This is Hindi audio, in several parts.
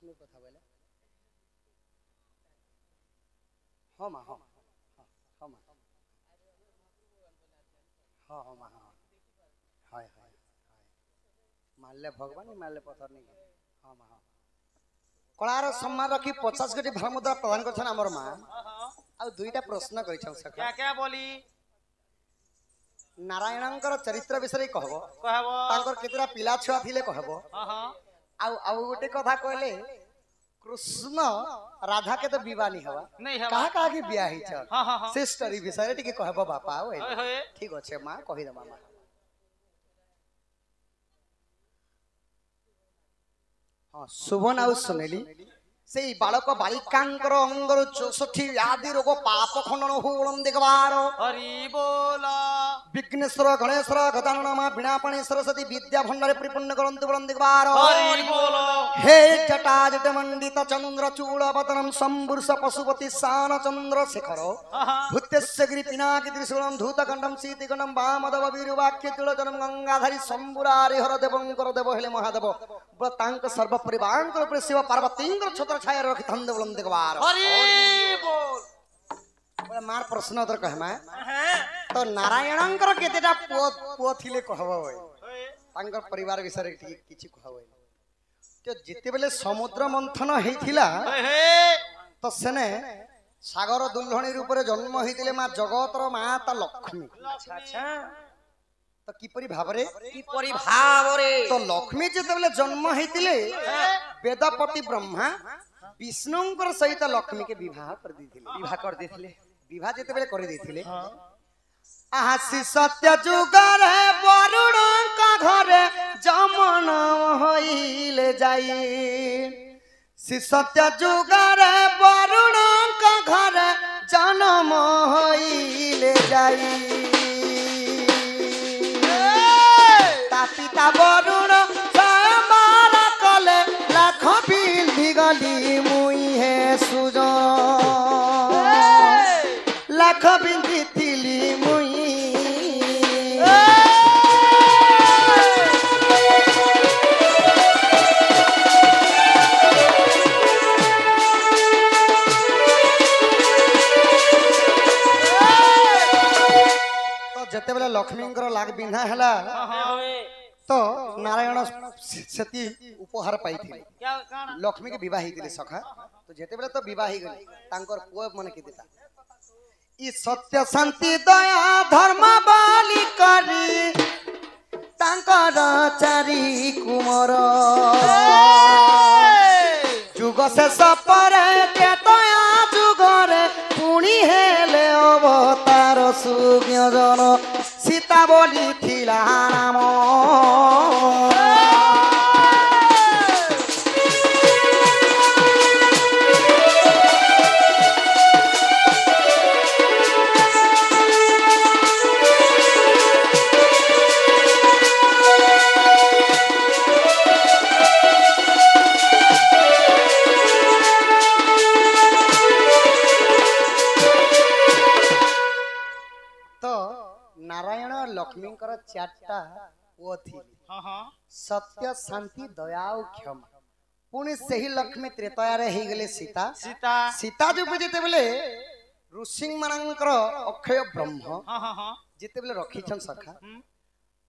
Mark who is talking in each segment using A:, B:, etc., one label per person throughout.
A: विष्णु कथा बोले हाँ माँ हाँ हाँ माँ हाँ हाँ माँ हाँ हाय हाय मारले भगवान मारले पथर नहीं हाँ माँ हाँ कलार सम्मान रखी 50 कोटी भामुद्रा प्रदान कर आमर माँ आ दुईटा प्रश्न कर
B: क्या क्या बोली
A: नारायणंकर चरित्र विषय कहबो
B: कहबो
A: तांकर केतरा पिला छुआ थिले कहबो
B: हां हां
A: आउ गोटे कथा कहले कृष्ण राधा के तो विवाह नहीं हवा
B: नहीं हवा
A: कहा कहा की बियाह हिच
B: हां हां हां
A: से स्टोरी विषय टिके कहबो बापा ओए
B: होय
A: ठीक अच्छे मां कहि दे मामा हां सुभन आउ सुनेली से बालक बालिकांकर अंगर 64 आदि रोग पाप खंडन होलम देखबार
B: हरि बोला
A: विघ्नेश्वर गणेश्वर गजानन मा बीणापाणी सरस्वती विद्या भंडारे परिपूर्ण करंतु बलम देखबार
B: हरि बोला
A: हे जटा जट मंडित चंद्र चूड़ वदनम संबुर्ष पशुपति सान चंद्र शेखर भूतेस्य गिरि पिनाकी त्रिशूलम धूतकंडम सीतिकंडम वामदेव वीरवाक्य तुलजनम गंगाधरी संबुरारि हर देवंकर देव हेले महादेव तांक सर्व परिवारंकर पर शिव पार्वतींकर छत्र छाया रखि धंद बलम देखबार
B: हरि बोल
A: बोले मार प्रश्न उत्तर कहमा तो नारायणंकर केतेटा पुओ थिले कहबो होय तांकर परिवार विषय किछि कहबो तो जिते बेले समुद्र मंथन हेथिला तो सेने सागर दुल्हणी रूप रे जन्म हेतिले मां जगतर माता लक्ष्मी
B: अच्छा
A: तो किपरि भाव रे तो लक्ष्मी जिते बेले जन्म हेतिले वेदपति ब्रह्मा विष्णुंकर सहित लक्ष्मी के विवाह कर देथिले विवाह जिते बेले कर देथिले आसी सत्य जुगर वरुण का घरे जमन होइले जाई सी सत्य जुगर वरुण का घरे जन्म होइले जाई ता पिता वरुण मारा कले लाख बिल दिगली मुई हे सुजो लाख बिल दितिली मुई जते बेला लक्ष्मींकर लाग बिन्हा हला तो नारायण सेती उपहार पाइथिले
B: क्या काना
A: लक्ष्मी के विवाह हितिले सखा तो जते बेला तो विवाह हि गले तांकर पुओ मन के देता ई सत्य शांति दया धर्म बाली करी तांकर चारि कुमार जुग शेष परे के दया जुगरे पुणी हेले अवतार सुज्ञ जन सीता बोली थिला नाम नारायण लक्ष्मींकर चारटा पुओ थिले सत्य शांति दया और क्षमा पुणी सही लक्ष्मी त्रेतया रे ही गले सीता
B: सीता
A: सीता जो जेते बेले ऋषि मानकर अक्षय ब्रह्म जेते बेले रखिछन सखा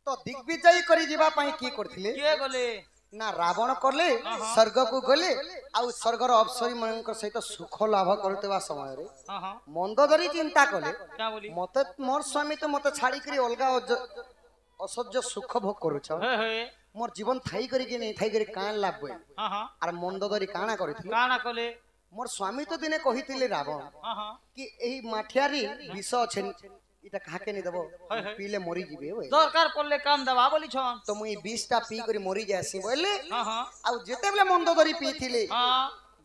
A: तो दिग्विजय करी जीवा पई की करथिले
B: के गले
A: ना रावण करले स्वर्ग को गले आ स्वर्गर अप्सरी मानकर सहित सुख लाभ करतेवा समय रे मंदोदरी चिंता कले
B: क्या बोली
A: मते मोर स्वामी तो मते छाड़ी करी अलगा असह्य सुख भोग करूछ मोर जीवन थाई करी कि नहीं थाई करी कान लाभ होय आर मंदोदरी काना करथिले
B: काना कले
A: मोर स्वामी तो दिने कहिथिले रावण कि एही माठियारी विष अछि इटा काके नहीं देबो पीले मरी जीबे ओए
B: दरकार पड़ले काम दबा बोली छन
A: तो मुई 20 टा पी करी मरी जासी बोले आ जेते बेले मंदोदरी पीथिले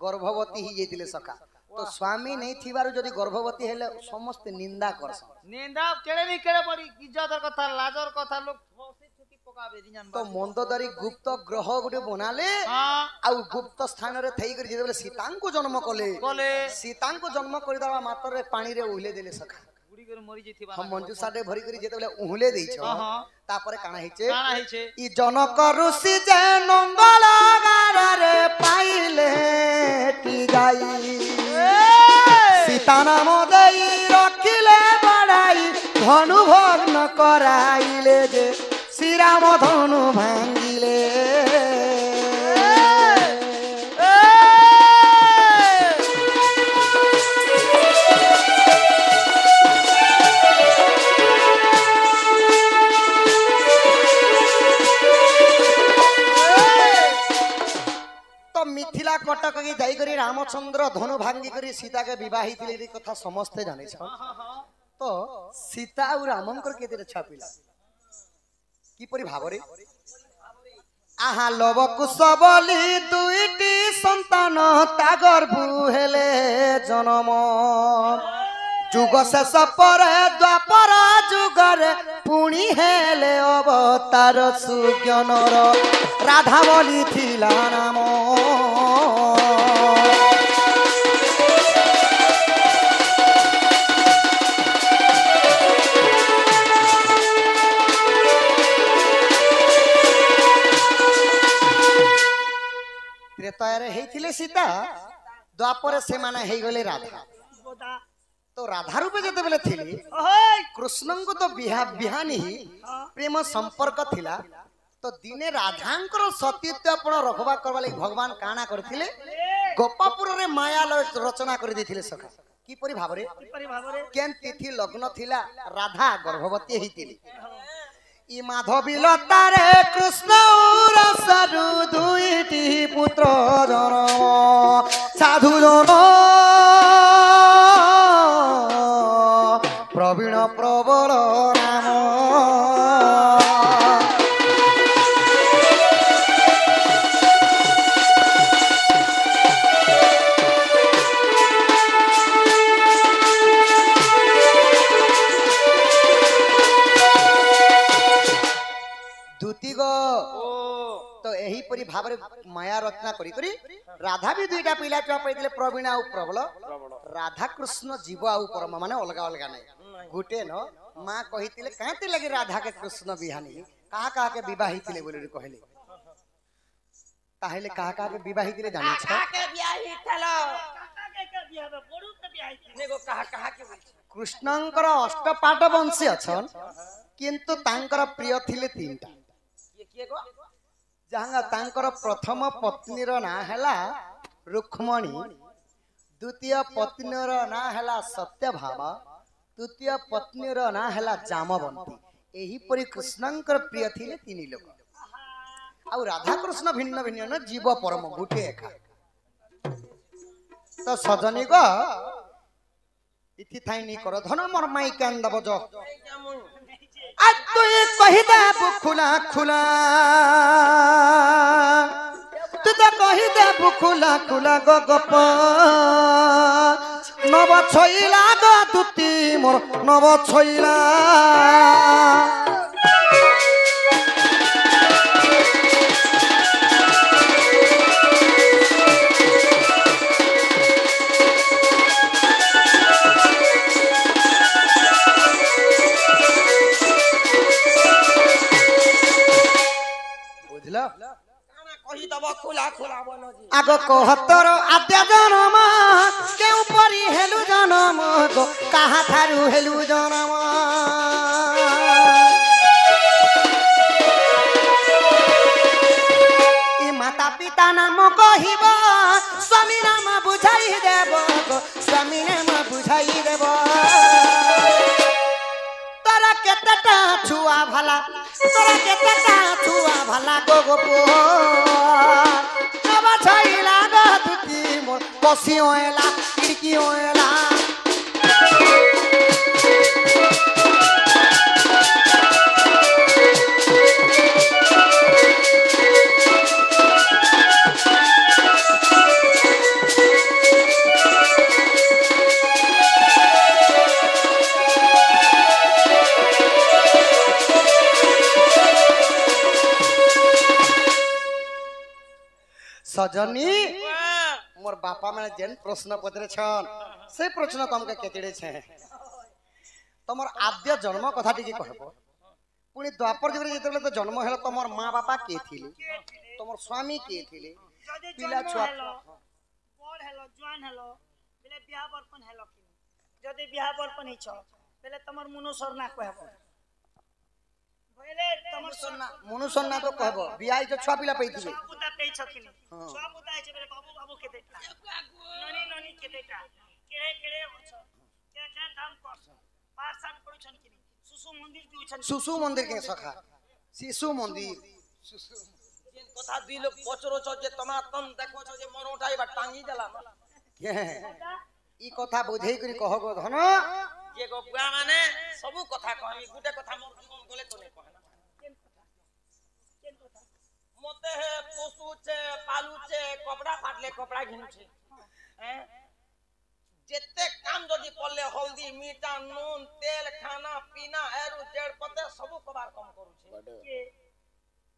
A: गर्भवती ही जेतिले सखा तो स्वामी नहीं थिबारु जदी गर्भवती हेले समस्त निंदा करसन
B: निंदा केड़े नहीं केड़े पड़ी इज्जतर कथा लाजर कथा लोग फसे छुटी पकाबे दिजान
A: तो मंदोदरी गुप्त ग्रह गुटे बनाले आ गुप्त स्थान रे थई करी जेते बेले सीतांको जन्म कले
B: कले
A: सीतांको जन्म करी दवा मात्र रे पानी रे उहिले देले सखा
B: कर मरि जेथिबा
A: हम मंजू साडे भरी करी जेते बेले उहुले देइछ
B: हां
A: तापरे काना हिचे
B: काना हिचे
A: इ जनक ऋषि जे नंगल गार रे पाइले टी गाई सीता नाम देई रखिले बड़ाई धनु भग्न कराइले जे श्री राम धनु भांगिले मिथिला कटक के जाई करी रामचंद्र धनु भांगी करी सीता के विवाहित रे कथा समस्ते जाने छ तो सीता और रामंकर केते छापिला की परि भाबरे आहा लव कुशबली दुईटी संतान तागर बुहेले जन्म जुग शेष पर द्वापर जुगरे पुणी हेले अवतार सुज्ञानर राधा बोली थिला नाम त्रेतारे हेथिले सीता द्वापर से माने हे गले राधा तो राधा रूपे जते बेले थिली कृष्ण को तो बिहानी प्रेम संपर्क थिला तो दिने राधांकर सतीत्व आपण रखबा करबा लागि भगवान काना करथिले गोपापुर रे माया रचना कर देथिले सखा की परि भाबरे केन तिथि लग्न थिला राधा गर्भवती हेतिली इ माधवी लता रे कृष्ण और साधु दुईटी पुत्र जन्म साधु जन प्रवीण प्रबल नाम दूती गो तो यही परी भाव माया रचना करी करी राधा भी दुईटा पिला छुआ पाइले प्रवीण आउ प्रबल राधा कृष्ण जीव आउ परम माने अलग अलग नहीं गुटे न माँ कहितिले काते लगी राधा के कृष्ण बिहानी कहा कहा के विवाहित ले बोले कहले ताहेले कहा कहा के विवाहित ले जाने छ
B: के बियाहित थलो के बियाह बडू के बियाहित नेगो कहा के
A: कृष्णंकर अष्टपाट वंशी अछन किंतु तांकर प्रिय थिले तीनटा
B: के गो
A: जहां तांकर प्रथम पत्नीर ना हैला रुक्मणी द्वितीय पत्नीर ना हैला सत्यभामा तृतीय पत्नीर ना हैला जामवंती एही परि कृष्णंकर प्रिय थिले तीन लोक आ राधा कृष्ण भिन्न भिन्न न जीव परम गुटे एका तो सजनी को इति थाइनी कर धन मोर माई कांद बज आ तू कहि दे बुखुला खुला तू तो कहि दे बुखुला खुला गो गप नव छइला गो दुती मोर नव छइला आगो कहतर आद्य जन्म केउ परी हेलु जन्म गो कहा थारु हेलु जन्म ई माता पिता नाम कहिबा स्वामी नाम बुझाई देब गो स्वामी नाम बुझाई देब तोरा केतेटा छुआ भला तोरा केतेटा छुआ भला गो गो छइला गो दुती मोर कसी होएला खिड़की होएला सजनी मोर बापा मैंने जेन प्रश्न पत्र छन से प्रश्न तुमके केतिडे छे तमर आद्य जन्म कथा टिके कहबो पुनी द्वापर जुग रे जेतेबेले तो जन्म हेलो तमर मां बापा के थिले तमर स्वामी के थिले
B: जदि
A: पिला
B: जन्म
A: छुआ
B: हेलो बड़ हेलो जवान हेलो बेले बियाह बरपन हेलो कि जदि बियाह बरपन हिछ बेले तमर मुनो सरना कहबो बेले तमर सरना
A: मनुष्यना तो कहबो बियाह जो छुआ पिला पई थिले
B: सब पुता पेई छकिन सब पुता है बेले बाबू बाबू केतेटा ननी ननी केतेटा केड़े केड़े होछ के के काम करछ पाठशान पढुछन कि सुसु मंदिर जुछन
A: सुसु मंदिर के सखा शिशु मंदिर
C: जेन कथा दुई लोग पचरो छ जे तमा तम देखो छ जे मोर उठाई बा टांगी देला न
A: ई कथा बुझेई करी कहगो धन
C: जे गो बुआ माने सबु कथा कहमी गुटे कथा मोर जीवन गले तो नै कहना
B: केन कथा
C: मते हे पशु छे पालू छे कपड़ा फाटले कपड़ा घिनु छे हैं जेते काम जदी पल्ले हल्दी मीठा नून तेल खाना पीना एरु जेड़ पते सबु कबार कम करू छे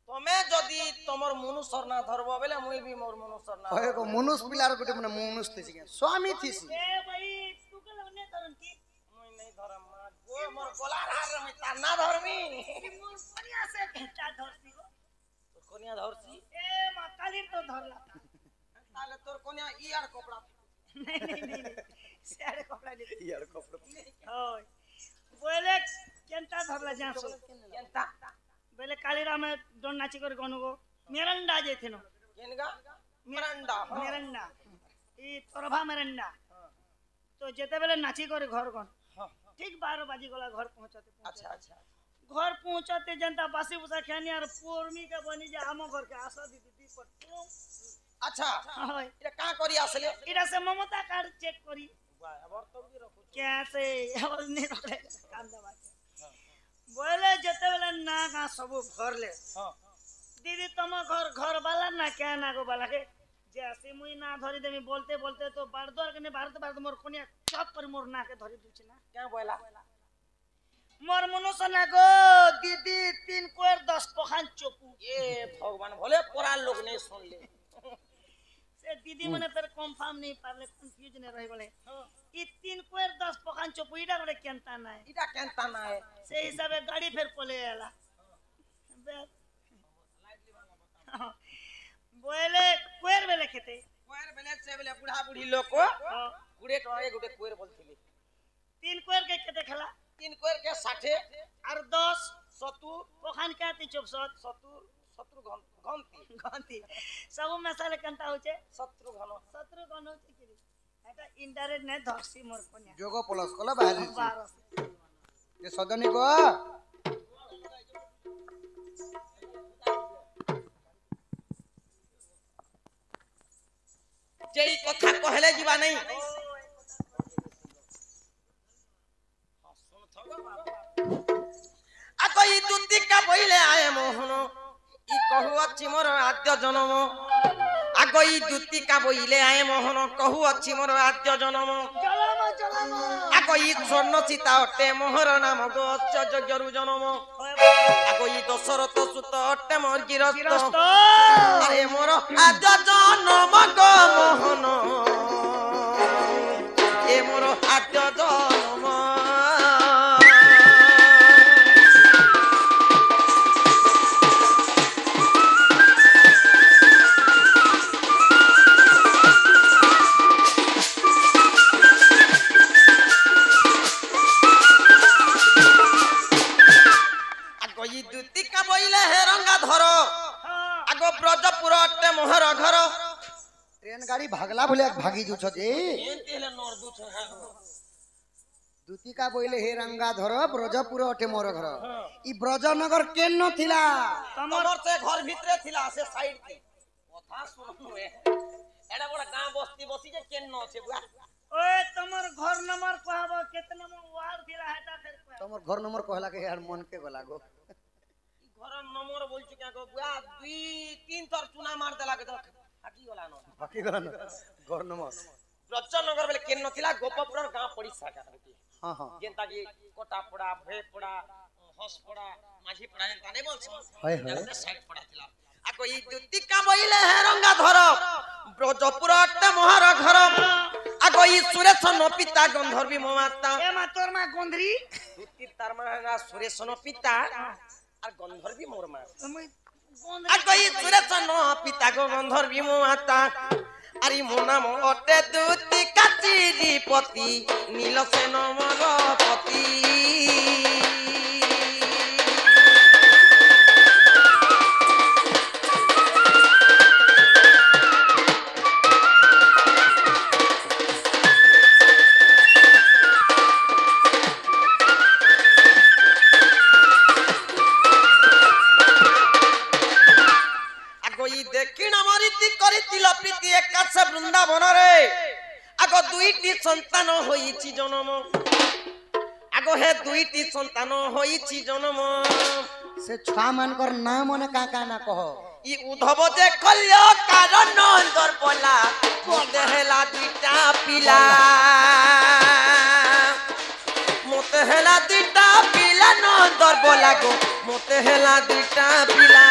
C: तमे जदी तमर मनु सरना धरबो बेले मुई भी मोर मनु सरना
A: होय गो मनुष्य पिलार गुटे मने मनुष्य थिस के स्वामी थिस
B: ए भाई तू के लने तरन की
C: मुई नै धरम मा गो मोर गोलार हार रमी ता ना धरमी
B: मोर बढ़िया से घंटा धरती हो
C: तो कोनिया धरसी
B: ए माताली तो धरला
C: ताले तोर कोनिया ई आर कपड़ा
B: नहीं सारे कपड़ा ले
A: यार कपड़ा
B: ओय बोले केनता धरला जासो
C: केनता
B: बोले कालीरा में डोन नाची कर गनु गो मेरंडा जेथिनो
C: केनगा मरंडा
B: मेरंडा ई तरभा मेरंडा तो जेते बेले नाची कर घर गन ठीक 12 बजे गला घर पहुंचते
C: अच्छा अच्छा
B: घर पहुंचते जनता बासी बुसा खानी और पोरमी के बनी जे हम घर के आशा दीदी पर
C: अच्छा
B: होय
C: इरा का करी आसले
B: इरा से ममता कार्ड चेक करी
C: वाह अब तो भी रखो
B: कैसे और नहीं रखे काम दबा बोले जेते बेले ना का सब घर ले
C: हां
B: दीदी तुम घर वाला ना क्या ना गो वाला के जैसे मुई ना धरी देमी बोलते बोलते तो बारदर के ने भारत मोर कोनिया चप पर मोर ना के धरी दुछ ना
C: क्या बोला
B: मोर मनुष्य ना गो दीदी 3 कोर 10 पखान चोपू
C: ये भगवान भले पूरा लोग नहीं सुन ले
B: से दीदी मने पर कंफर्म नहीं पाले कंफ्यूज ने रह गले ई 3 कोर 10 पखान चोपू इडा गले केनता ना है
C: इटा केनता ना है
B: से हिसाबे गाड़ी फेर पले आला बोले कोर बेले खेते
C: कोएर बेले से बेले बुढ़ा बुढ़ी लोग को गुड़े तो एक गुड़े कोएर बोलथिले
B: 3 कोर के खेते खेला
C: 3 कोएर के 60
B: और 10
C: 70
B: पखान के ती चुप
C: 70 घंटी
B: गंती सब मसाले कंता होचे
C: 70 घनो
B: 17 गन होचे कि এটা ইন্টারনেট নে ধরছি মোর কোনিয়া
A: जोगो प्लस कोला बाहर
B: 12
A: ये सदनी को
C: जेई कथा कहले जीवा नहीं आ कोई दुती का बोइले आए मोहन ई कहू अछि मोर आद्य जन्म आ कोई दुती का बोइले आए मोहन कहू अछि मोर आद्य जन्म
B: চলামো
C: आ कोई स्वर्ण सीता अटे मोहर नाम गच्छ जगरु जन्म आ कोई दशरथ सुत अटे मोर गिरस्त अरे मोर आद्य जन्म गो मोहन ए मोर आद्य जन्म कोई दुती का बोइले हे रंगा धरो आगो ब्रजपुर अटे मोहर घर
A: ट्रेन गाड़ी भागला बोले भागी जुछ जे
C: एंतेले नोर दुछ
A: दुतिका बोइले हे रंगा धर ब्रजपुर अटे मोर घर ई ब्रजनगर केन न थिला
C: तमर से घर भितरे थिला से साइड की कथा सुनु ए एडा बड़ा गांव बस्ती बसी जे केन न छे बुआ
B: ओए तमर घर नंबर कहबो केतना में वार दिला हटा फिर कहबो
A: तमर घर नंबर कहला के यार मन के गला गो
C: घर नंबर बोल छी क्या गो बुआ 2-3 थर चुना मार देला के तो हाकी गला न
A: बाकी गला न घर नंबर
C: ब्रजनगर बेले केन न थिला गोपपुर गांव पड़ी साका
A: हां हां
C: जेंता की कोटा पड़ा भे पड़ा हस पड़ा माझी पड़ा जेंता नै बोलछो
A: हाय हाय
C: साइड पड़ा थिला आ कोई दुती का बोइले हे रंगा धर ब्रजपुर अटे मोहर घर आ কই সুরেশ ন পিতা গন্ধর্বী মো মাতা
B: এ মা তোর মা গন্ধরি
C: দুটি তার মানে না সুরেশ ন পিতা আর গন্ধর্বী মোর মা
B: তুমি
C: আর কই সুরেশ ন পিতা গন্ধর্বী মো মাতা আরে মো নাম অটে দুতি কাচিরি পতি নীলসেন মর পতি বৃন্দাবনরে আগ দুইটি সন্তান হইছি জন্ম আগ হে দুইটি সন্তান হইছি জন্ম
A: से छुआ मानकर नाम मने का ना कह
C: ই উদ্ধব যে কল্য কারণ অন্তর পলা মতে হেলা দুইটা পিলা মতে হেলা দুইটা পিলা নন্দর বলা গো মতে হেলা দুইটা পিলা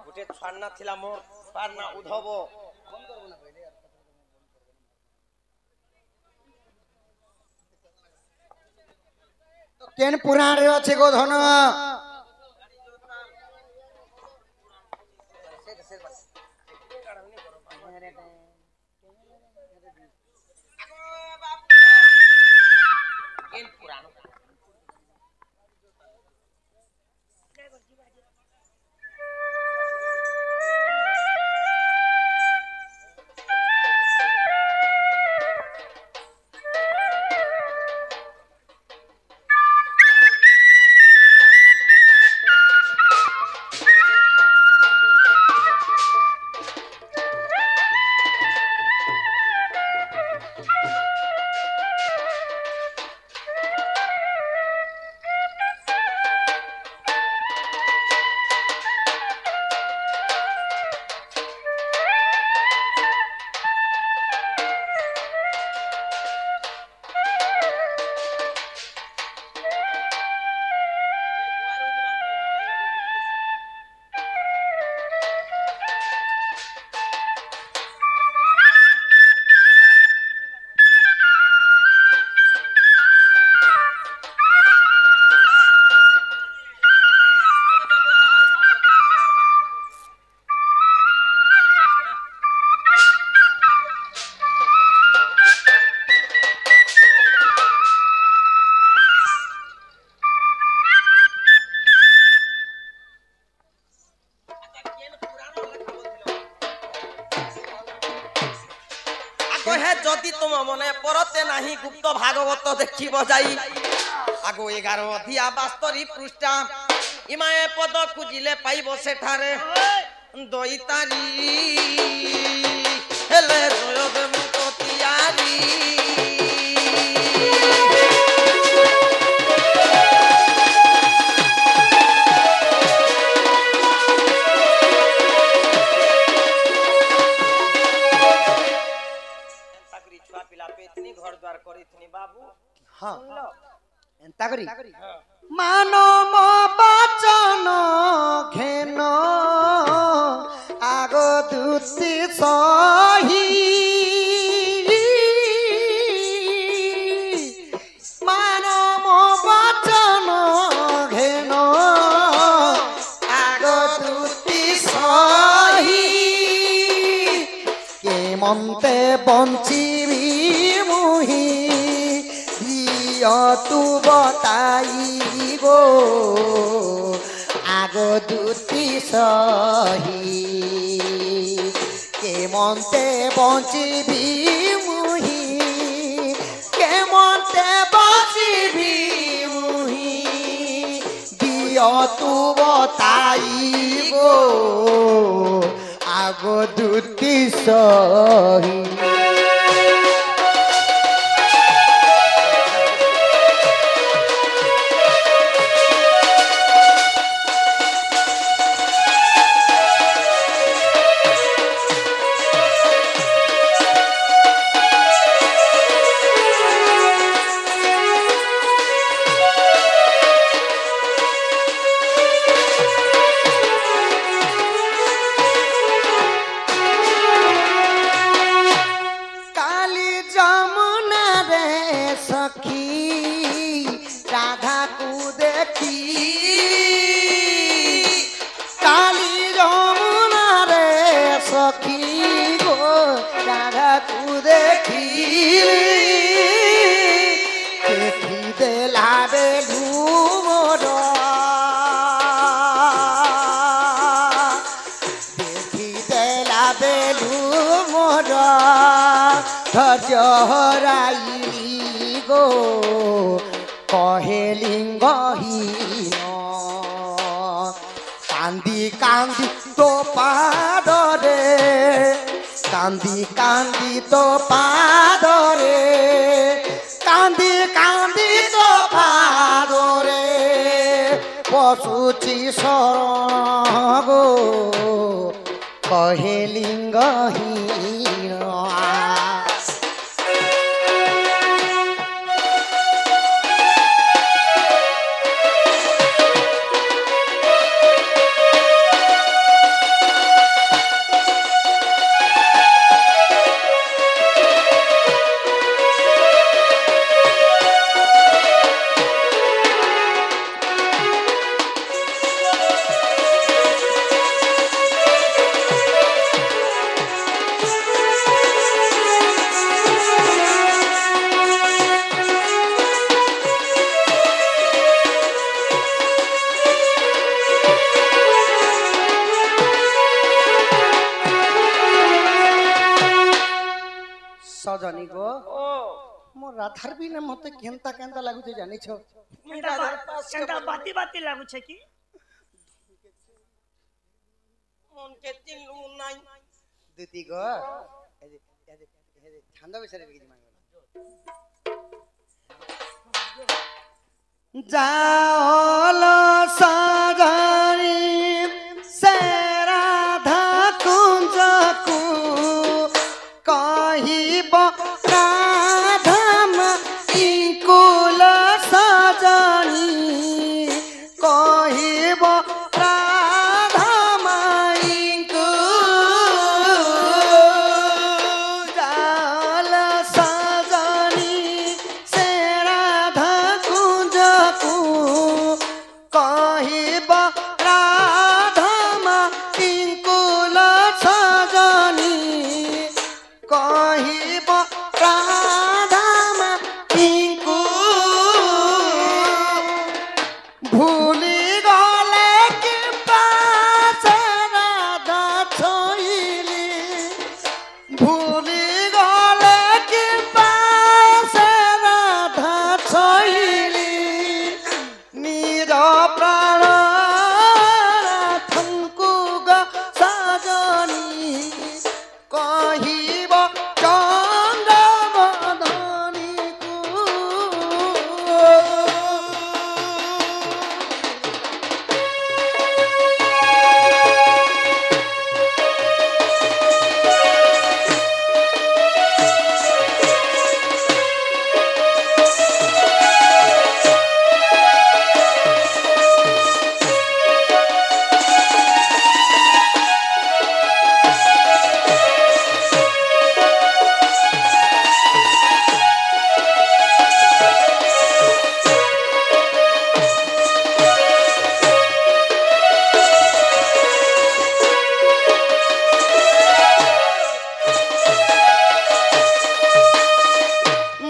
C: গোটে ছুয়ার না ଥିଲା মোর তার না উদ্ধব
A: केन पुराण रे अछि गोधन
C: কেন পুরাণ যদি তোমা মনে পরতে নাহি গুপ্ত ভাগবত দেখিব যাই আগো 11 অধিয়া 72 পৃষ্ঠা ইমায়ে পদ খুঁজিলে পাইব সেঠারে দইতারি হেলে জয়দেব মুকতিয়ারি घर द्वार करी बाबू
A: हां एंता करी मानो मो बचन घेन आगो दुति सही मानो मो बचन घेन आगो दुति सही के मन्ते बंचिबी तू बताई गो आगो दुति सही के मन्ते बंचिबी मुही के मन्ते बंचिबी मुही दियो तू बताई गो आगो दुति सही ଦେଖିଲି ଦେଖିଦେଲା ବେଲୁ ମୋର ଦେଖିଦେଲା ବେଲୁ ମୋର ଧୈର୍ଯ୍ୟ ହରାଇଲି ଗୋ କହେଲିଙ୍ଗହୀନ কান্দি কান্দি তো পাদরে কান্দি কান্দি তো পাদরে কান্দি কান্দি তো পাদরে পশুচি শরণ গো কহেলিঙ্গহীন সজনী গো
C: ओ
A: মো রাধার বিনা মতে কেনতা কেনতা লাগুছে জানিছ
B: সেটা বাতি বাতি লাগুছে কি
C: मन के चिल्लू नहीं
A: দিতি গো ঠান্ডা বেসারে রেখে দিমাগ যাওল সজনী সে রাধা কুঞ্জকু কহিব রাধাম ইকুল সজনী কহিব রাধাম ইকুল যাওল সজনী সে রাধা কুঞ্জকু কহিব রাধাম ইকুল সজনী কহিব রাধাম ইঙ্কু ভুলি গলে কিবা সে রাধা ছইলি ভুলি গলে কিবা সে রাধা ছইলি নিজ প্রাণ রাধঙ্কু গ সজনী কহিব চন্দ্রবদনীকু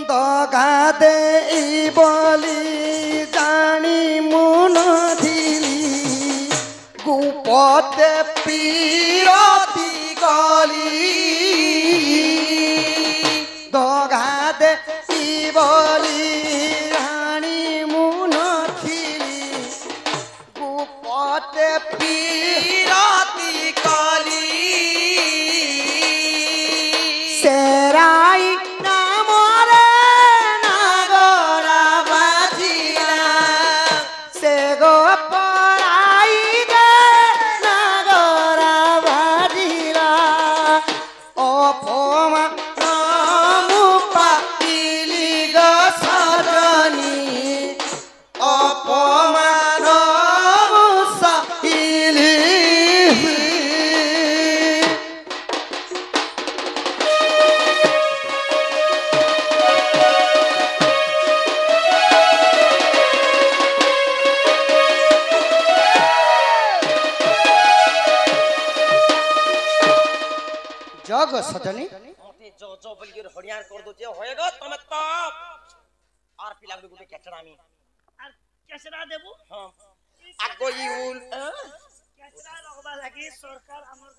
A: দগা দেই বলি জানি মুনধিলি গুপতে পিরতি গলি দগা দেই বলি জানি মুনধিলি গুপতে পিরতি গলি সেরাই নামরে নাগরা বাজিলা সে গো পড়াই গে নাগরা বাজিলা অপমান পাইলি গো সজনী অপমান সাহিলি জগ সজনী
C: मोटे जो जो बलगिर हरियार कर दो जे होएगा तमे तब আর পিলা গুলো কেচড়া আমি
B: আর কেসরা দেবো
C: হ্যাঁ আগো ইউল
B: কেসরা রহবা লাগি সরকার আমার